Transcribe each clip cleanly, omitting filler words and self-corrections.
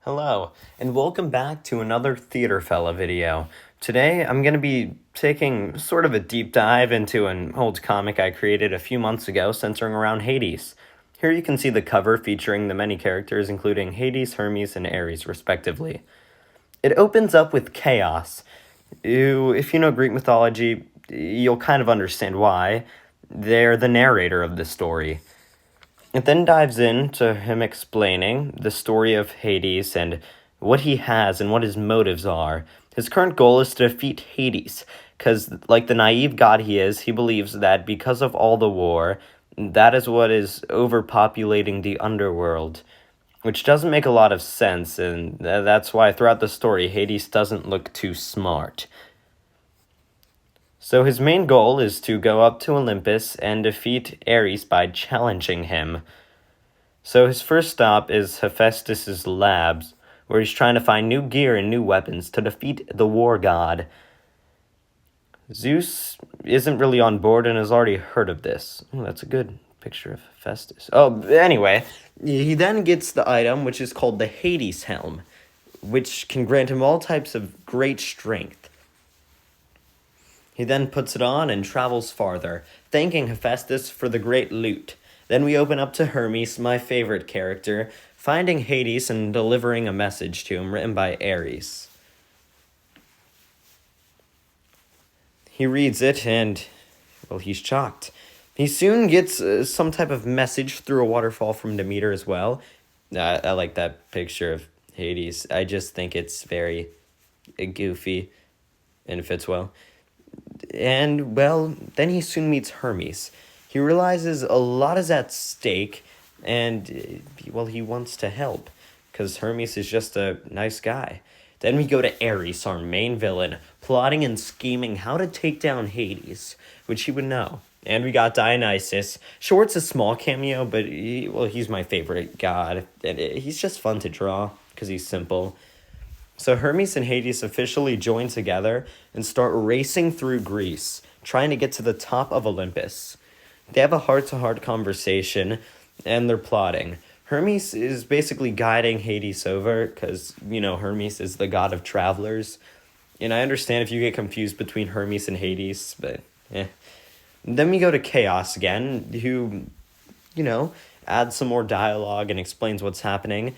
Hello, and welcome back to another Theater Fella video. Today, I'm going to be taking sort of a deep dive into an old comic I created a few months ago centering around Hades. Here you can see the cover featuring the many characters including Hades, Hermes, and Ares, respectively. It opens up with Chaos, who, if you know Greek mythology, you'll kind of understand why. They're the narrator of the story. It then dives into him explaining the story of Hades and what he has and what his motives are. His current goal is to defeat Hades, because, like the naive god he is, he believes that because of all the war, that is what is overpopulating the underworld, which doesn't make a lot of sense, and that's why throughout the story, Hades doesn't look too smart. So his main goal is to go up to Olympus and defeat Ares by challenging him. So his first stop is Hephaestus' labs, where he's trying to find new gear and new weapons to defeat the war god. Zeus isn't really on board and has already heard of this. Oh, that's a good picture of Hephaestus. Oh, anyway, he then gets the item, which is called the Hades Helm, which can grant him all types of great strength. He then puts it on and travels farther, thanking Hephaestus for the great loot. Then we open up to Hermes, my favorite character, finding Hades and delivering a message to him written by Ares. He reads it and, well, he's shocked. He soon gets some type of message through a waterfall from Demeter as well. I like that picture of Hades. I just think it's very goofy and it fits well. And, well, then he soon meets Hermes. He realizes a lot is at stake, and, well, he wants to help, because Hermes is just a nice guy. Then we go to Ares, our main villain, plotting and scheming how to take down Hades, which he would know. And we got Dionysus. Sure, it's a small cameo, but, he's my favorite god, and he's just fun to draw, because he's simple. So Hermes and Hades officially join together and start racing through Greece, trying to get to the top of Olympus. They have a heart-to-heart conversation, and they're plotting. Hermes is basically guiding Hades over, because, Hermes is the god of travelers. And I understand if you get confused between Hermes and Hades, but, Then we go to Chaos again, who, adds some more dialogue and explains what's happening.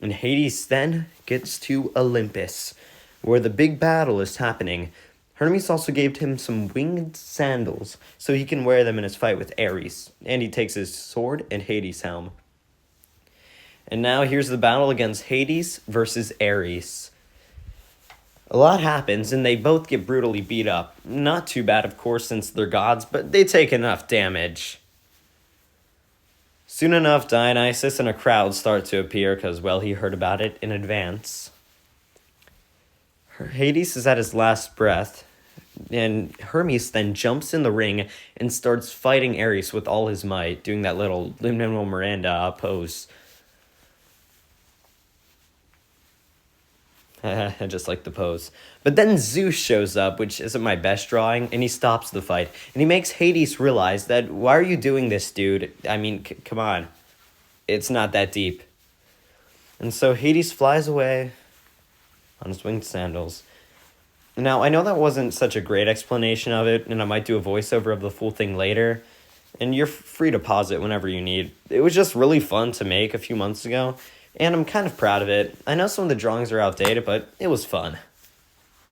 And Hades then gets to Olympus, where the big battle is happening. Hermes also gave him some winged sandals, so he can wear them in his fight with Ares. And he takes his sword and Hades' helm. And now here's the battle against Hades versus Ares. A lot happens, and they both get brutally beat up. Not too bad, of course, since they're gods, but they take enough damage. Soon enough, Dionysus and a crowd start to appear because, well, he heard about it in advance. Hades is at his last breath, and Hermes then jumps in the ring and starts fighting Ares with all his might, doing that little Lin-Manuel Miranda pose. Just like the pose. But then Zeus shows up, which isn't my best drawing, and he stops the fight. And he makes Hades realize that, why are you doing this, dude? I mean, come on. It's not that deep. And so Hades flies away on his winged sandals. Now, I know that wasn't such a great explanation of it, and I might do a voiceover of the full thing later. And you're free to pause it whenever you need. It was just really fun to make a few months ago. And I'm kind of proud of it. I know some of the drawings are outdated, but it was fun.